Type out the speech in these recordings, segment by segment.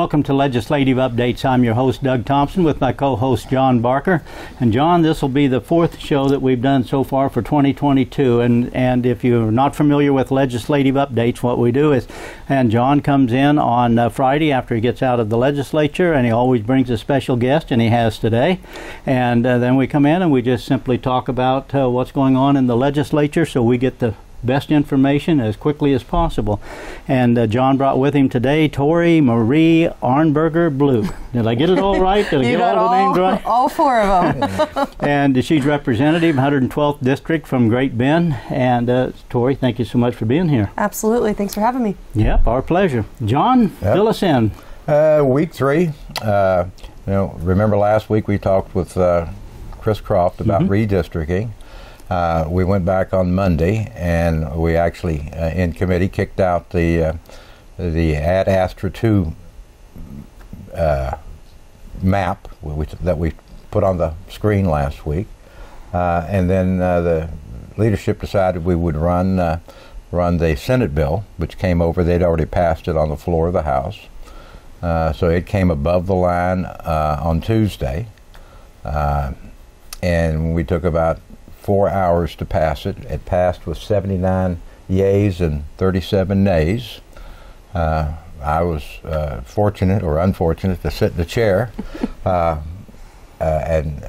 Welcome to Legislative Updates. I'm your host, Doug Thompson, with my co-host, John Barker. And John, this will be the fourth show that we've done so far for 2022. And if you're not familiar with Legislative Updates, what we do is, and John comes in on Friday after he gets out of the legislature, and he always brings a special guest, and he has today. And then we come in and we just simply talk about what's going on in the legislature, so we get the best information as quickly as possible. And John brought with him today Tory Arnberger-Blew. Did I get it all right? Did I get all the names right? All four of them. And she's representative, 112th District from Great Bend. And Tory, thank you so much for being here. Absolutely. Thanks for having me. Yep, our pleasure. John, fill us in. Week 3. Remember last week we talked with Chris Croft about redistricting. We went back on Monday, and we actually, in committee, kicked out the Ad Astra 2 map that we put on the screen last week. And then the leadership decided we would run the Senate bill, which came over. They'd already passed it on the floor of the House. So it came above the line on Tuesday. And we took about 4 hours to pass it. It passed with 79 yeas and 37 nays. I was fortunate or unfortunate to sit in the chair and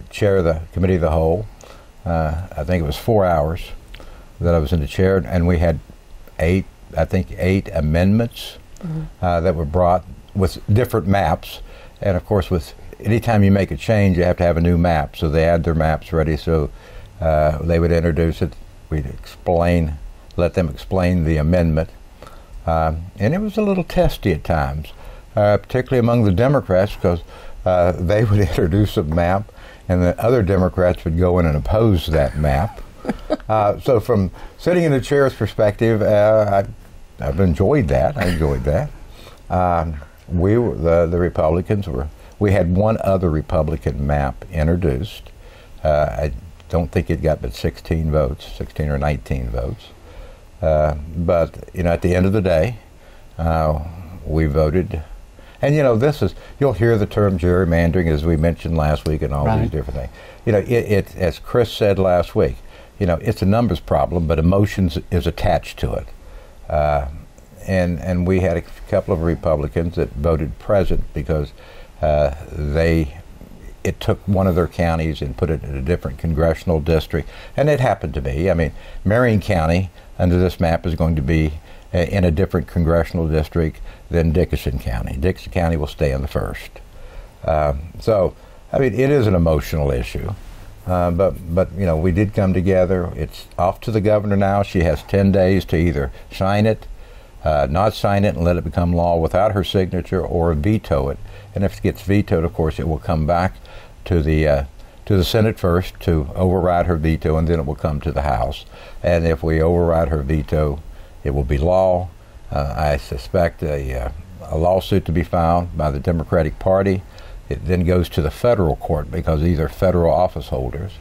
chair the committee of the whole. I think it was 4 hours that I was in the chair, and we had eight amendments that were brought with different maps, and of course anytime you make a change, you have to have a new map. So they had their maps ready, so they would introduce it. We'd let them explain the amendment. And it was a little testy at times, particularly among the Democrats, because they would introduce a map, and the other Democrats would go in and oppose that map. So from sitting in the chair's perspective, I've enjoyed that. The Republicans we had one other Republican map introduced. I don't think it got but 16 or 19 votes. But, at the end of the day, we voted. And, you'll hear the term gerrymandering, as we mentioned last week, and all these different things. It as Chris said last week, it's a numbers problem, but emotions is attached to it. And we had a couple of Republicans that voted present because it took one of their counties and put it in a different congressional district, and it happened to be. Marion County under this map is going to be in a different congressional district than Dickinson County. Dickinson County will stay in the first. It is an emotional issue, but we did come together. It's off to the governor now. She has 10 days to either sign it, not sign it and let it become law without her signature, or veto it. And if it gets vetoed, of course, it will come back to the Senate first to override her veto, and then it will come to the House. And if we override her veto, it will be law. I suspect a lawsuit to be filed by the Democratic Party. It then goes to the federal court, because these are federal office holders.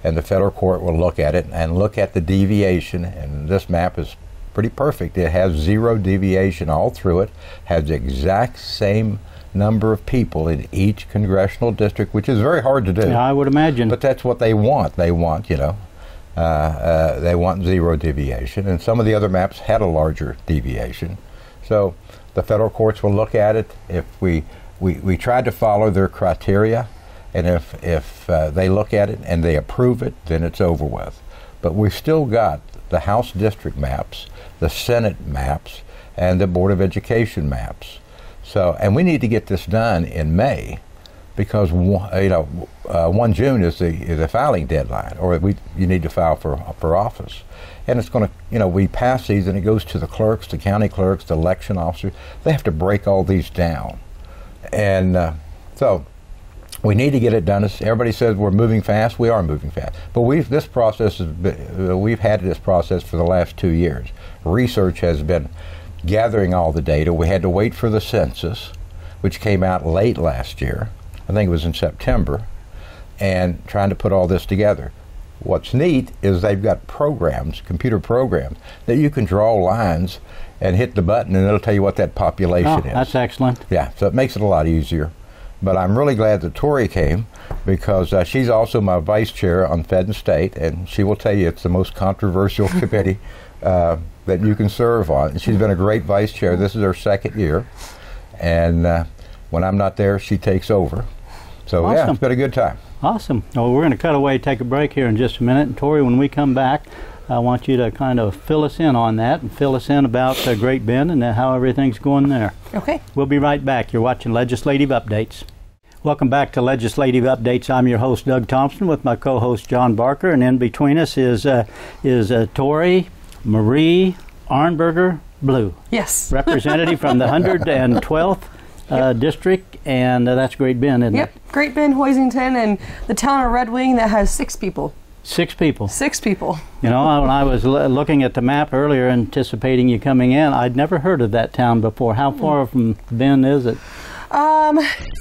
And the federal court will look at it and look at the deviation. And this map is pretty perfect. It has 0 deviation all through it, has the exact same number of people in each congressional district, which is very hard to do. Yeah, I would imagine. But that's what they want. They want, they want 0 deviation. And some of the other maps had a larger deviation. So the federal courts will look at it. If we tried to follow their criteria, and if they look at it and they approve it, then it's over with. But we've still got the House district maps, the Senate maps, and the Board of Education maps. So, and we need to get this done in May, because 1 June is the filing deadline, or you need to file for office. And it's going to, we pass these, and it goes to the clerks, the county clerks, the election officers. They have to break all these down. And so we need to get it done. Everybody says we're moving fast. We are moving fast. But we've had this process for the last 2 years. Research has been gathering all the data. We had to wait for the census, which came out late last year. I think it was in September, and trying to put all this together. what's neat is they've got programs, computer programs, that you can draw lines and hit the button and it'll tell you what that population is. That's excellent. Yeah, so it makes it a lot easier. But I'm really glad that Tory came because she's also my vice chair on Fed and State, and she will tell you it's the most controversial committee that you can serve on. And she's been a great vice chair. This is her second year. And when I'm not there, she takes over. So, awesome. Yeah, it's been a good time. Awesome. Well, we're going to cut away, take a break here in just a minute. And Tory, when we come back, I want you to kind of fill us in on that and fill us in about Great Bend and how everything's going there. Okay. We'll be right back. You're watching Legislative Updates. Welcome back to Legislative Updates. I'm your host, Doug Thompson, with my co-host, John Barker. And in between us is Tory Marie Arnberger-Blew. Yes. Representative from the 112th district, and that's Great Bend, isn't it? Yep. Great Bend, Hoisington, and the town of Red Wing that has 6 people. 6 people. 6 people. You know, when I was looking at the map earlier, anticipating you coming in, I'd never heard of that town before. How far from Bend is it?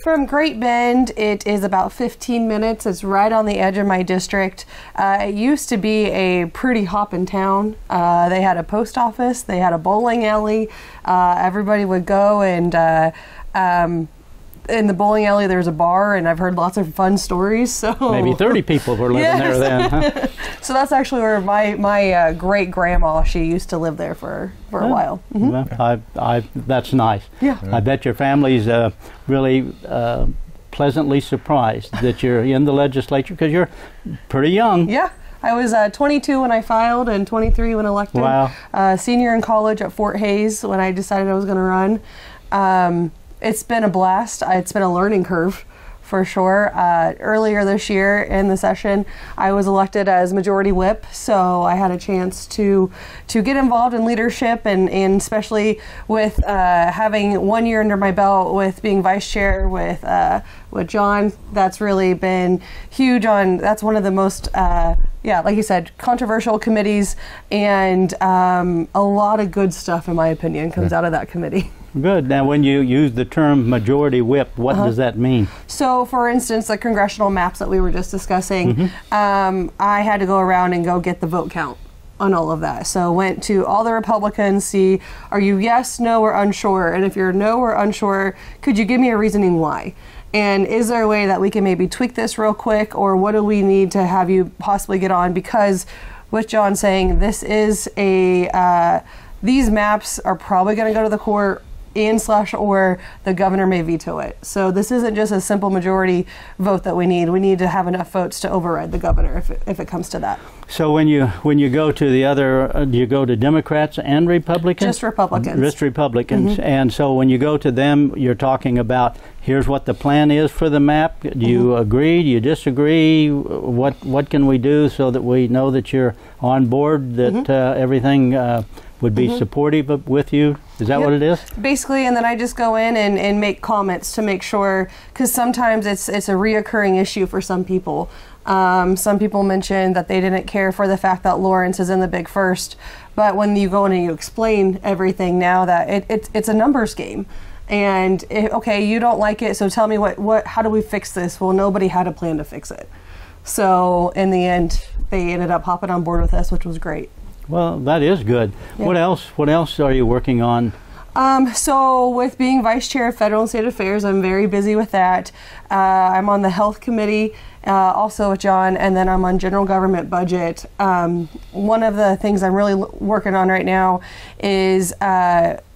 From Great Bend, it is about 15 minutes. It's right on the edge of my district. It used to be a pretty hoppin' town. They had a post office. They had a bowling alley. Everybody would go and in the bowling alley there's a bar, and I've heard lots of fun stories. So maybe 30 people were living there then. Huh? So that's actually where my great grandma, she used to live there for a while. Mm-hmm. Well, that's nice. Yeah. I bet your family's really pleasantly surprised that you're in the legislature because you're pretty young. Yeah. I was 22 when I filed and 23 when elected. Wow. Senior in college at Fort Hays when I decided I was going to run. It's been a blast. It's been a learning curve for sure. Earlier this year in the session, I was elected as majority whip, so I had a chance to get involved in leadership, and especially with having 1 year under my belt with being vice chair with John. That's really been huge. That's one of the most like you said, controversial committees, and a lot of good stuff, in my opinion, comes out of that committee. Good. Now, when you use the term majority whip, what does that mean? So, for instance, the congressional maps that we were just discussing, I had to go around and go get the vote count on all of that. So, went to all the Republicans, see, are you yes, no, or unsure? And if you're no or unsure, could you give me a reasoning why? And is there a way that we can maybe tweak this real quick, or what do we need to have you possibly get on? Because with John saying this is these maps are probably going to go to the court or the governor may veto it. So this isn't just a simple majority vote that we need. We need to have enough votes to override the governor if it comes to that. So when you go to the other, do you go to Democrats and Republicans? Just Republicans. Just Republicans. And so when you go to them, you're talking about here's what the plan is for the map. Do you agree? Do you disagree? What can we do so that we know that you're on board, that everything would be supportive with you? Is that what it is? Basically, and then I just go in and make comments to make sure, because sometimes it's a reoccurring issue for some people. Some people mentioned that they didn't care for the fact that Lawrence is in the Big First, but when you go in and you explain everything now that it's a numbers game. And you don't like it, so tell me how do we fix this? Well, nobody had a plan to fix it. So in the end, they ended up hopping on board with us, which was great. Well, that is good. Yeah. What else are you working on? So with being vice chair of federal and state affairs, I'm very busy with that. I'm on the health committee, also with John, and then I'm on general government budget. One of the things I'm really working on right now is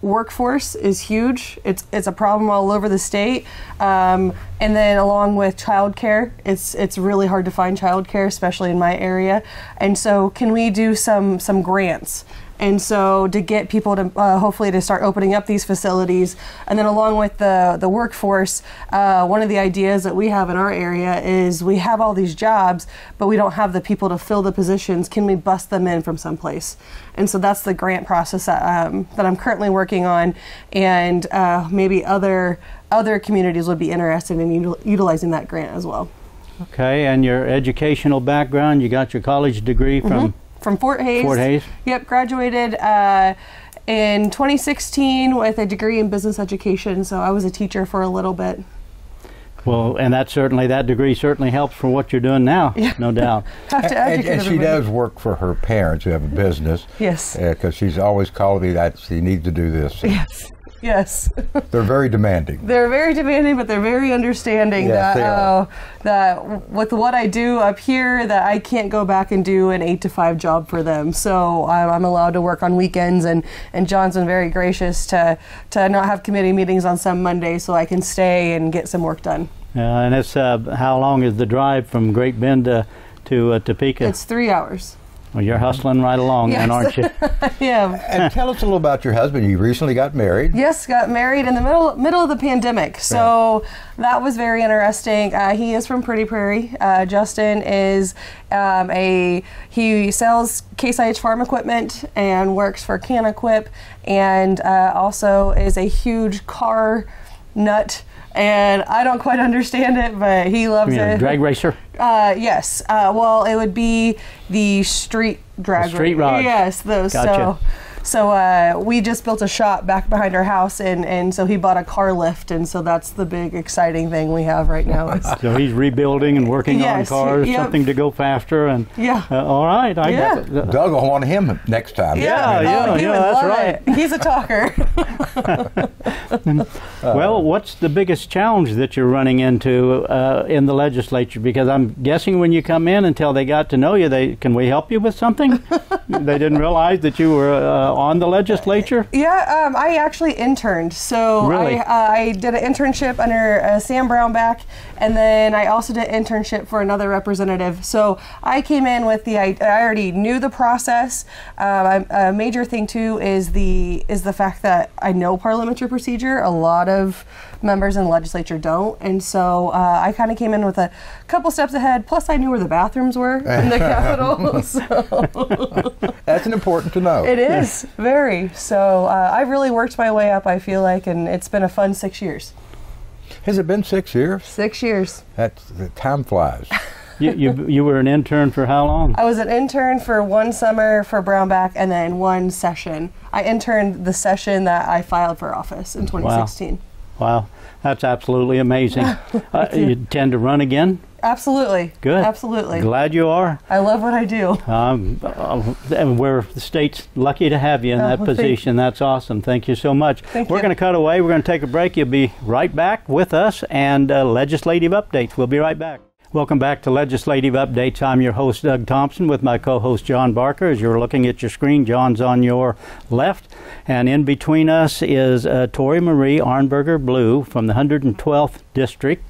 workforce is huge. It's a problem all over the state. And then along with childcare, it's really hard to find childcare, especially in my area. And so can we do some grants? And so to get people to hopefully to start opening up these facilities, and then along with the workforce, one of the ideas that we have in our area is we have all these jobs, but we don't have the people to fill the positions. Can we bust them in from someplace? And so that's the grant process that I'm currently working on, and maybe other communities would be interested in utilizing that grant as well. Okay, and your educational background, you got your college degree from Fort Hays. Fort Hays. Yep, graduated in 2016 with a degree in business education, so I was a teacher for a little bit. Well, and that degree certainly helps for what you're doing now, no doubt. Have to educate and she does work for her parents who have a business. Yes. Because she's always calling me that she needs to do this. Yes. Yes. They're very demanding. They're very demanding, but they're very understanding that with what I do up here, that I can't go back and do an 8 to 5 job for them. So I'm allowed to work on weekends, and John's been very gracious to not have committee meetings on some Mondays, so I can stay and get some work done. And it's how long is the drive from Great Bend to Topeka? It's 3 hours. Well, you're hustling right along, then, aren't you? Yeah. And tell us a little about your husband. You recently got married. Yes, got married in the middle of the pandemic. So that was very interesting. He is from Pretty Prairie. Justin is he sells Case IH farm equipment and works for Can-Equip, and also is a huge car nut. And I don't quite understand it, but he loves it. Drag racer? Yes. Well, it would be the street drag. Street rod. Yes, those. Gotcha. So we just built a shop back behind our house, and so he bought a car lift, and so that's the big exciting thing we have right now. So he's rebuilding and working on cars, something to go faster, and all right, I got it. Doug will want him next time. Yeah, that's right. He's a talker. Well, what's the biggest challenge that you're running into in the legislature? Because I'm guessing when you come in, until they got to know you, can we help you with something? They didn't realize that you were on the legislature? Yeah, I actually interned. So really? I did an internship under Sam Brownback, and then I also did an internship for another representative. So I came in with I already knew the process. A major thing too is the fact that I know parliamentary procedure. A lot of members in the legislature don't, and so I kind of came in with a couple steps ahead. Plus, I knew where the bathrooms were in the Capitol. So that's important to know. It is very. So I really worked my way up, I feel like, and it's been a fun 6 years. Has it been 6 years? 6 years. The time flies. You were an intern for how long? I was an intern for 1 summer for Brownback, and then 1 session. I interned the session that I filed for office in 2016. Wow, that's absolutely amazing. You intend to run again? Absolutely. Good. Absolutely. Glad you are. I love what I do. And the state's lucky to have you in that position. That's awesome. Thank you so much. We're going to cut away. We're going to take a break. You'll be right back with us and legislative updates. We'll be right back. Welcome back to Legislative Updates. I'm your host, Doug Thompson, with my co-host, John Barker. As you're looking at your screen, John's on your left. And in between us is Tory Arnberger-Blew from the 112th District,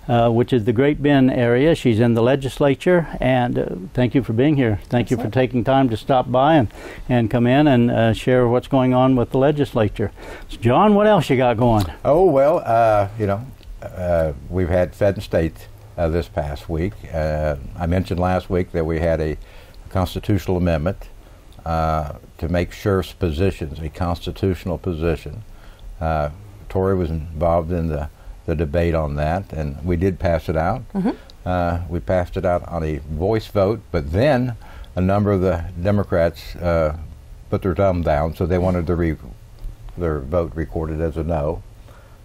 which is the Great Bend area. She's in the legislature, and thank you for being here. Thank you for taking time to stop by and come in and share what's going on with the legislature. So John, what else you got going? Oh, well, we've had Fed and State this past week. I mentioned last week that we had a constitutional amendment to make sheriff's positions a constitutional position. Tory was involved in the debate on that, and we did pass it out. Mm-hmm. We passed it out on a voice vote, but then a number of the Democrats put their thumb down, so they wanted their vote recorded as a no.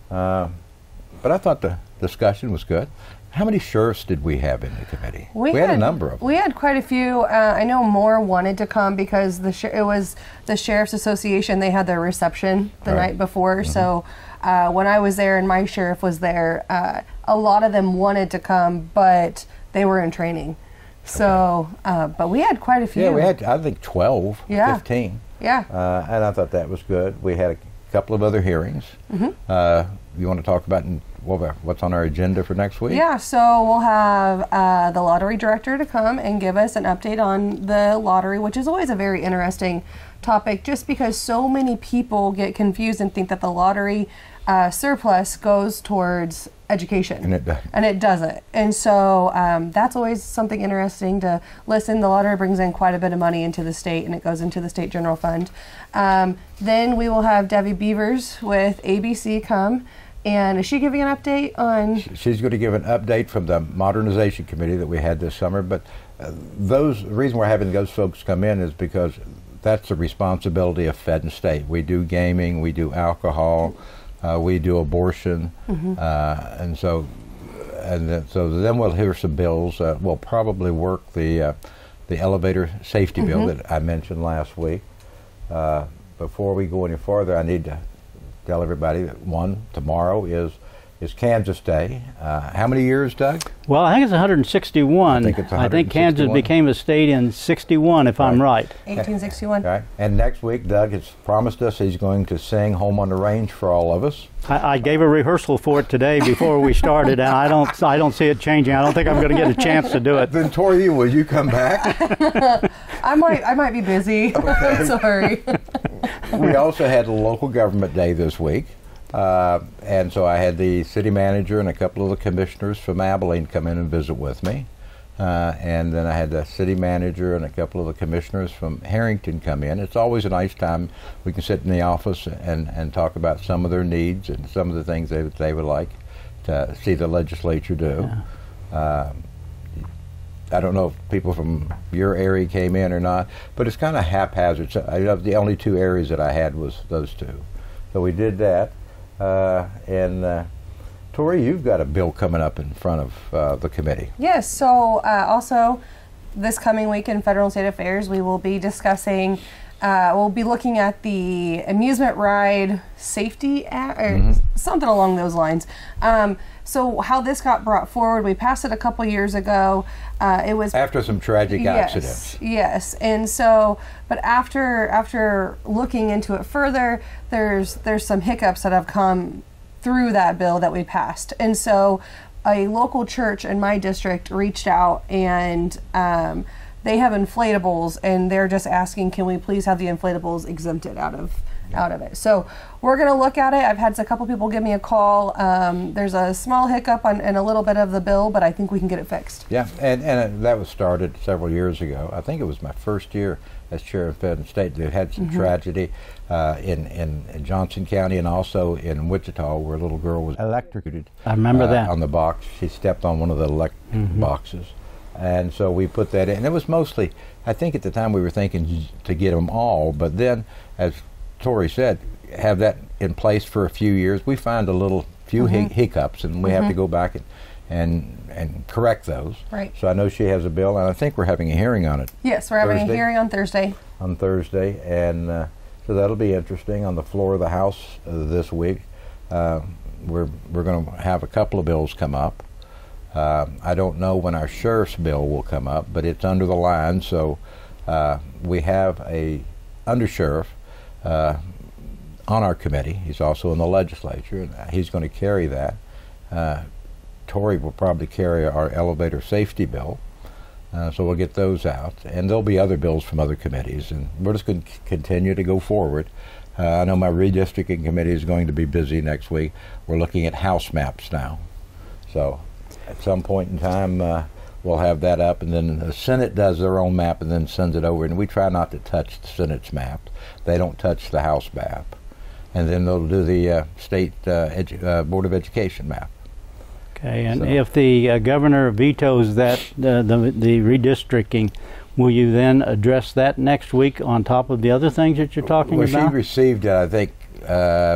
But I thought the discussion was good. How many sheriffs did we have in the committee? We had a number of them. We had quite a few. I know more wanted to come because it was the Sheriff's Association. They had their reception the night before. Mm-hmm. So when I was there and my sheriff was there, a lot of them wanted to come, but they were in training. So, but we had quite a few. Yeah, we had, I think, 12, 15. Yeah. And I thought that was good. We had a couple of other hearings. Mm-hmm. You want to talk about what's on our agenda for next week? Yeah, so we'll have the lottery director to come and give us an update on the lottery, which is always a very interesting topic, just because so many people get confused and think that the lottery surplus goes towards education. And it doesn't. And so that's always something interesting to listen. The lottery brings in quite a bit of money into the state, and it goes into the state general fund. Then we will have Debbie Beavers with ABC come. And is she giving an update on? She's going to give an update from the modernization committee that we had this summer. But the reason we're having those folks come in is because that's the responsibility of Fed and State. We do gaming, we do alcohol, we do abortion, mm-hmm. And so then we'll hear some bills. We'll probably work the elevator safety bill that I mentioned last week. Before we go any farther, I need to tell everybody that tomorrow is Kansas Day. How many years, Doug? Well, I think it's 161. I think it's 161. I think Kansas became a state in 61, if I'm right. 1861. Right. And next week, Doug has promised us he's going to sing Home on the Range for all of us. I gave a rehearsal for it today before we started, and I don't see it changing. I don't think I'm going to get a chance to do it. Then, Tory, will you come back? I might be busy. Okay. Sorry. We also had a local government day this week. And so I had the city manager and a couple of the commissioners from Abilene come in and visit with me. And then I had the city manager and a couple of the commissioners from Harrington come in. It's always a nice time. We can sit in the office and talk about some of their needs and some of the things they would like to see the legislature do. Yeah. I don't know if people from your area came in or not, but it's kind of haphazard. So the only two areas that I had was those two. So we did that. Tory, you've got a bill coming up in front of the committee. Yes, so also this coming week in Federal and State Affairs, we will be discussing, we'll be looking at the Amusement Ride Safety Act, or something along those lines. So how this got brought forward, we passed it a couple years ago. It was after some tragic accidents. Yes, and so, but after looking into it further, there's some hiccups that have come through that bill that we passed, and so a local church in my district reached out, and they have inflatables, and they're just asking, can we please have the inflatables exempted out of it? So we're going to look at it. I've had a couple people give me a call. There's a small hiccup in a little bit of the bill, but I think we can get it fixed. Yeah, and that was started several years ago. I think it was my first year as chair of Fed and State. They had some tragedy in Johnson County and also in Wichita, where a little girl was electrocuted. I remember that. On the box. She stepped on one of the boxes. And so we put that in. And it was mostly, I think at the time we were thinking to get them all, but then, as Tory said, have that in place for a few years. We find a few hiccups, and we have to go back and correct those. Right. So I know she has a bill, and I think we're having a hearing on it. Yes, we're having a hearing on Thursday. On Thursday, and so that'll be interesting on the floor of the House this week. We're going to have a couple of bills come up. I don't know when our sheriff's bill will come up, but it's under the line. So we have a undersheriff on our committee. He's also in the legislature, and he's going to carry that. Tory will probably carry our elevator safety bill, so we'll get those out. And there'll be other bills from other committees, and we're just going to continue to go forward. I know my redistricting committee is going to be busy next week. We're looking at house maps now. So at some point in time, we'll have that up, and then the Senate does their own map and then sends it over, and we try not to touch the Senate's map. They don't touch the House map. And then they'll do the State Board of Education map. Okay, and if the governor vetoes that, the redistricting, will you then address that next week on top of the other things that you're talking about? Well, she received it, I think,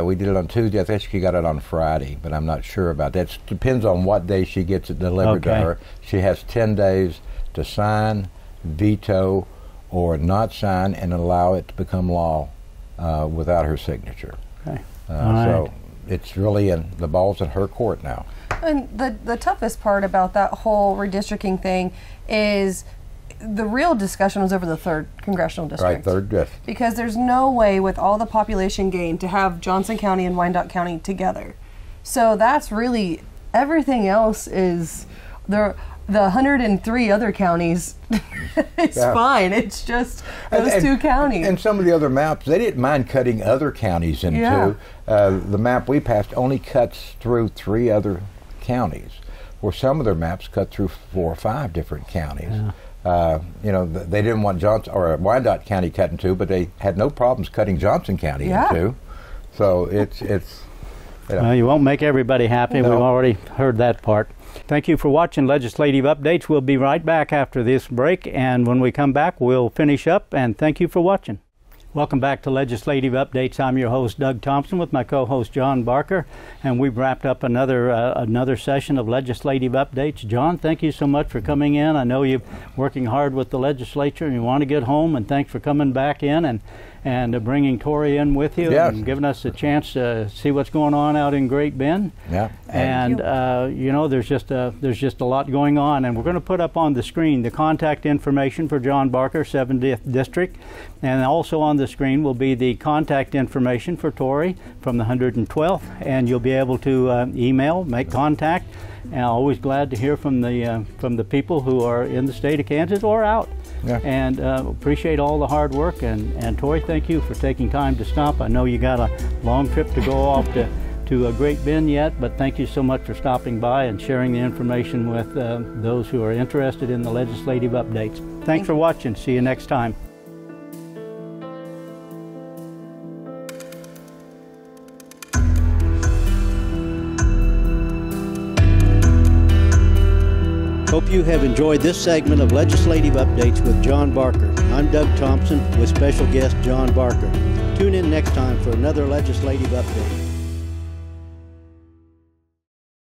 we did it on Tuesday. I think she got it on Friday, but I'm not sure about that. It depends on what day she gets it delivered to her. She has 10 days to sign, veto, or not sign and allow it to become law without her signature. Okay. So it's really the ball's in her court now. And the toughest part about that whole redistricting thing is the real discussion was over the 3rd congressional district. Right, 3rd district. Because there's no way with all the population gain to have Johnson County and Wyandotte County together. So that's really, everything else is, the 103 other counties, it's fine. It's just those two counties. And some of the other maps, they didn't mind cutting other counties in two. The map we passed only cuts through 3 other counties, where some of their maps cut through 4 or 5 different counties. They didn't want Johnson or Wyandotte County cut in 2, but they had no problems cutting Johnson County in 2. So it's Well, you won't make everybody happy. No. We've already heard that part. Thank you for watching Legislative Updates. We'll be right back after this break, and when we come back, we'll finish up, and thank you for watching. Welcome back to Legislative Updates. I'm your host, Doug Thompson, with my co-host, John Barker, and we've wrapped up another session of Legislative Updates. John, thank you so much for coming in. I know you're working hard with the legislature and you want to get home, and thanks for coming back in and bringing Tory in with you and giving us a chance to see what's going on out in Great Bend. Yeah. And you know, there's just a lot going on, and we're going to put up on the screen the contact information for John Barker, 7th District, and also on the screen will be the contact information for Tory from the 112th, and you'll be able to email, make contact. And I'm always glad to hear from the people who are in the state of Kansas or out. Yeah. And appreciate all the hard work. And Tory, thank you for taking time to stop. I know you got a long trip to go off to Great Bend yet, but thank you so much for stopping by and sharing the information with those who are interested in the legislative updates. Thanks for watching. See you next time. Hope you have enjoyed this segment of Legislative Updates with John Barker. I'm Doug Thompson with special guest John Barker. Tune in next time for another Legislative Update.